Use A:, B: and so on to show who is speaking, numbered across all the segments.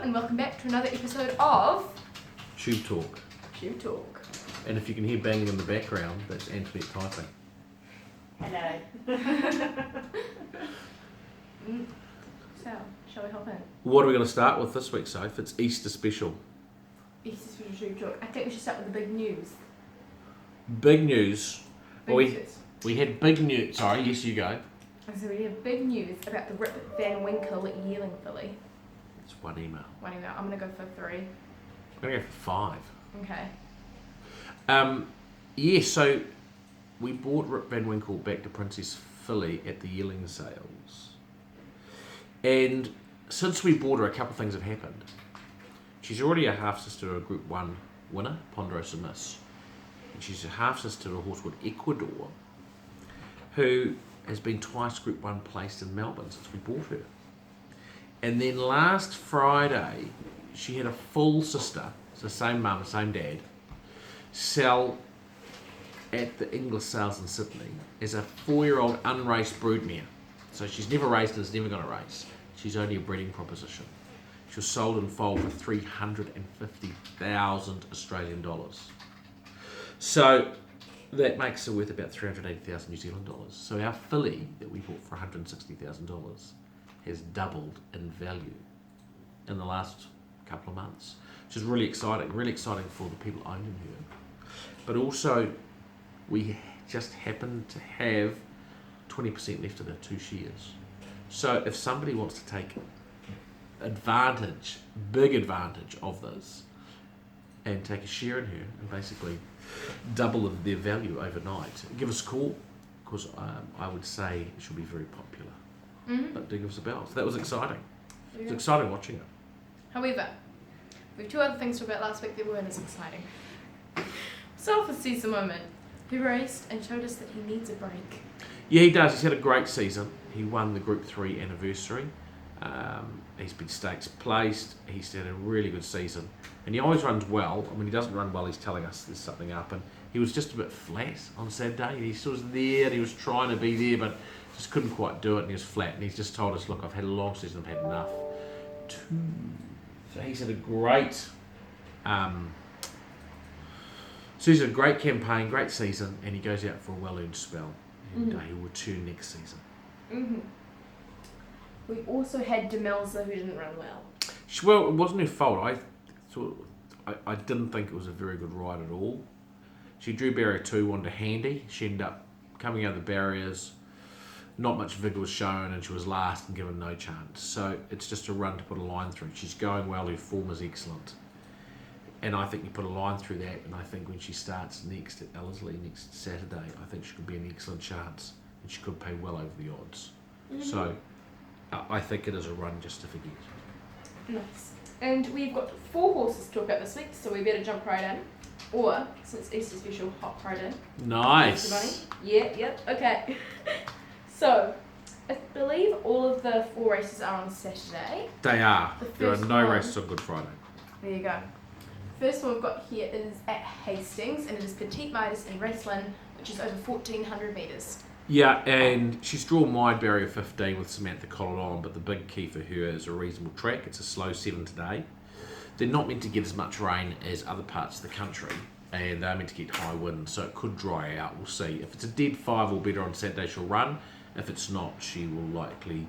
A: and welcome back to another episode of
B: Tube Talk.
A: Tube Talk.
B: And if you can hear banging in the background, that's Antoinette typing.
A: Hello. So, shall we hop in?
B: What are we going to start with this week, Soph? It's Easter special.
A: Easter special Tube Talk. I think we should start with the big news.
B: Big news.
A: Big news.
B: We had big news. Sorry, yes, you go.
A: So we have big news about the Rip Van Winkle yearling filly.
B: It's one email.
A: One email. I'm going to go for 3.
B: I'm going to go for 5.
A: Okay.
B: So we bought Rip Van Winkle back to Princess Filly at the yearling sales. And since we bought her, a couple of things have happened. She's already a half-sister of a Group 1 winner, Ponderosa Miss. And she's a half-sister of a horse called Ecuador, who has been twice Group 1 placed in Melbourne since we bought her. And then last Friday, she had a full sister, so same mum, same dad, sell at the Inglis sales in Sydney as a 4-year-old unraced broodmare. So she's never raced and is never going to race. She's only a breeding proposition. She was sold in foal for 350,000 Australian dollars. So that makes her worth about 380,000 New Zealand dollars. So our filly that we bought for $160,000 has doubled in value in the last couple of months, which is really exciting for the people owning her. But also, we just happen to have 20% left of the 2 shares. So if somebody wants to take big advantage of this, and take a share in her and basically double their value overnight, give us a call, because I would say it should be very popular.
A: Mm-hmm.
B: But do give us a bell. So that was exciting. It was exciting watching it.
A: However, we have 2 other things to talk about last week that weren't as exciting. So for Caesar Moment, he raced and showed us that he needs a break.
B: Yeah, he does. He's had a great season. He won the Group 3 anniversary. He's been stakes placed. He's had a really good season. And he always runs well. I mean, he doesn't run well, he's telling us there's something up. And he was just a bit flat on Saturday. He still was there and he was trying to be there, but just couldn't quite do it, and he was flat. And he's just told us, look, I've had a long season, I've had enough. So he's had a great... So he's had a great campaign, great season, and he goes out for a well-earned spell. And he'll return next season.
A: Mm-hmm. We also had Demelza, who didn't run well.
B: Well, it wasn't her fault. I didn't think it was a very good ride at all. She drew barrier 2 onto Handy. She ended up coming out of the barriers. Not much vigour was shown, and she was last and given no chance. So it's just a run to put a line through. She's going well. Her form is excellent. And I think you put a line through that, and I think when she starts next at Ellerslie next Saturday, I think she could be an excellent chance, and she could pay well over the odds. Mm-hmm. So I think it is a run just to forget.
A: Nice. And we've got 4 horses to talk about this week, so we better jump right in. Or, since Easter special, hop right in.
B: Nice.
A: Yep, okay. So, I believe all of the 4 races are on Saturday.
B: They are. There are no races on Good Friday.
A: There you go. First one we've got here is at Hastings, and it is Petite Midas in race 1, which is over 1,400 metres.
B: Yeah, and she's drawn wide barrier 15 with Samantha Collett on, but the big key for her is a reasonable track. It's a slow 7 today. They're not meant to get as much rain as other parts of the country, and they're meant to get high winds, so it could dry out. We'll see. If it's a dead 5 or better on Saturday, she'll run. If it's not, she will likely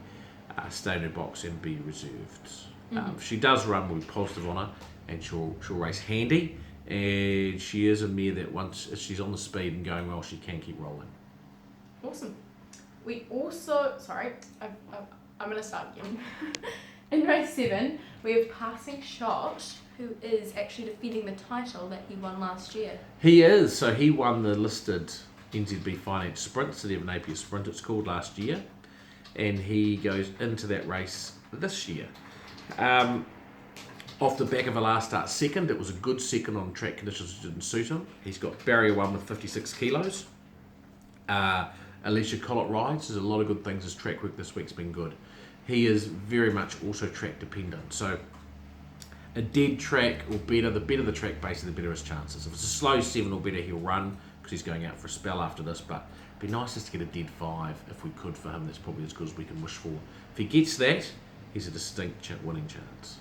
B: stay in her box and be reserved.
A: Mm-hmm.
B: If she does run, we'll be positive on her, and she'll race Handy. And she is a mare that once if she's on the speed and going well, she can keep rolling.
A: Awesome. We also, I'm going to start again. In race 7, we have Passing Shot, who is actually defending the title that he won last year.
B: He is. So he won the listed NZB Finance Sprint, so the Napier Sprint it's called, last year. And he goes into that race this year. Off the back of a last start second, it was a good second on track conditions that didn't suit him. He's got barrier 1 with 56 kilos. Alicia Collett rides. There's a lot of good things. His track work this week's been good. He is very much also track dependent. So a dead track or better, the better the track base, the better his chances. If it's a slow 7 or better, he'll run because he's going out for a spell after this. But it'd be nice just to get a dead 5 if we could for him. That's probably as good as we can wish for. If he gets that, he's a distinct winning chance.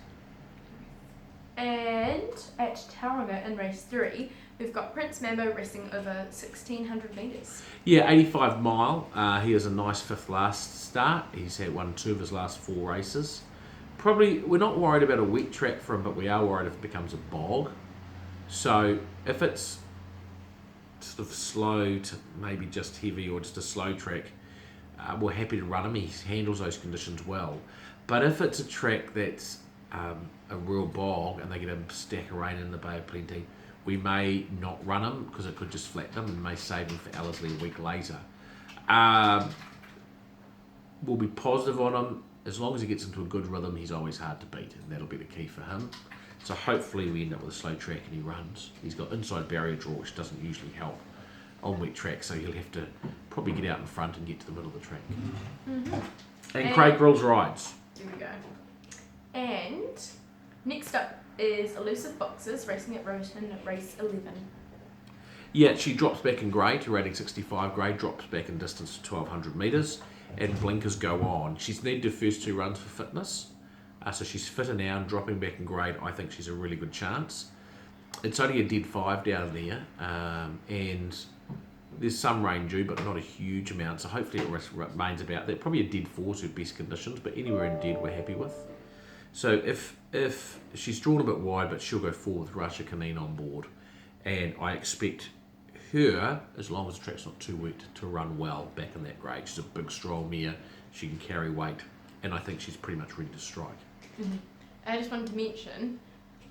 A: And at Tauranga in race 3, we've got Prince Mambo racing over 1,600 metres.
B: Yeah, 85 mile. He has a nice fifth last start. He's won 2 of his last 4 races. Probably, we're not worried about a wet track for him, but we are worried if it becomes a bog. So if it's sort of slow to maybe just heavy or just a slow track, we're happy to run him. He handles those conditions well. But if it's a track that's a real bog and they get a stack of rain in the Bay of Plenty, we may not run him because it could just flatten him and may save him for Ellerslie a week later. We'll be positive on him. As long as he gets into a good rhythm, he's always hard to beat, and that'll be the key for him. So hopefully we end up with a slow track and he runs. He's got inside barrier draw, which doesn't usually help on wet track, so he'll have to probably get out in front and get to the middle of the track. And Craig Grylls rides.
A: There we go. And next up is Elusive Boxes racing at Roten at race 11.
B: Yeah, she drops back in grade to rating 65 grade, drops back in distance to 1,200 metres, and blinkers go on. She's needed her first 2 runs for fitness, so she's fitter now and dropping back in grade. I think she's a really good chance. It's only a dead 5 down there, and there's some rain due, but not a huge amount, so hopefully it remains about that. Probably a dead 4 is her best conditions, but anywhere in dead we're happy with. So if she's drawn a bit wide, but she'll go forward with Rasha Kaneen on board, and I expect her, as long as the track's not too wet, to run well back in that grade. She's a big, strong mare. She can carry weight, and I think she's pretty much ready to strike.
A: Mm-hmm. I just wanted to mention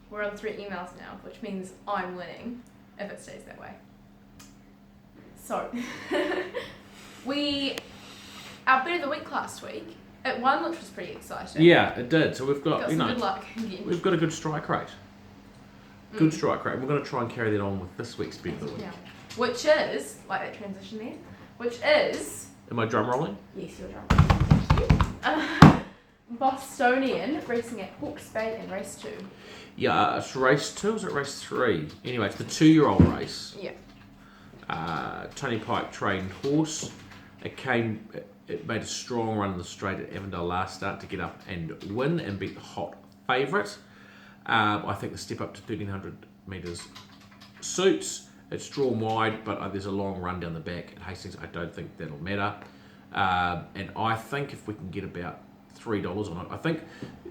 A: we're on 3 emails now, which means I'm winning if it stays that way. So our bet of the week last week, it won, which was pretty exciting.
B: Yeah, it did. So we've got
A: some good luck again.
B: We've got a good strike rate. Good strike rate. We're going to try and carry that on with this week's bet of the week.
A: Yeah. Which is, like that transition there, which is...
B: Am I drum rolling?
A: Yes, you're drum rolling. Thank you. Bostonian racing at Hawke's Bay in race 2.
B: Yeah, it's race 2 or is it race 3? Anyway, it's the 2-year-old race.
A: Yeah.
B: Tony Pike trained horse. It made a strong run in the straight at Avondale last start to get up and win and beat the hot favourite. I think the step up to 1,300 metres suits. It's drawn wide, but there's a long run down the back at Hastings. I don't think that'll matter. And I think if we can get about $3 on it, I think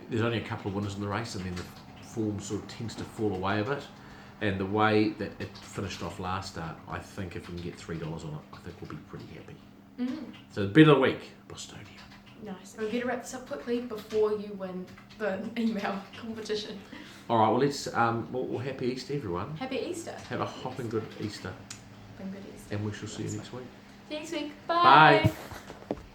B: there's only a couple of winners in the race, and then the form sort of tends to fall away a bit. And the way that it finished off last start, I think if we can get $3 on it, I think we'll be pretty happy. Mm-hmm. So the bet of the week, Bostonia.
A: Nice. And we better wrap this up quickly before you win the email competition.
B: All right. Well, let's. Well, happy Easter, everyone.
A: Happy Easter.
B: Have a hopping good Easter.
A: Hopping good Easter.
B: And we shall see you next week.
A: See you next week. Bye.
B: Bye.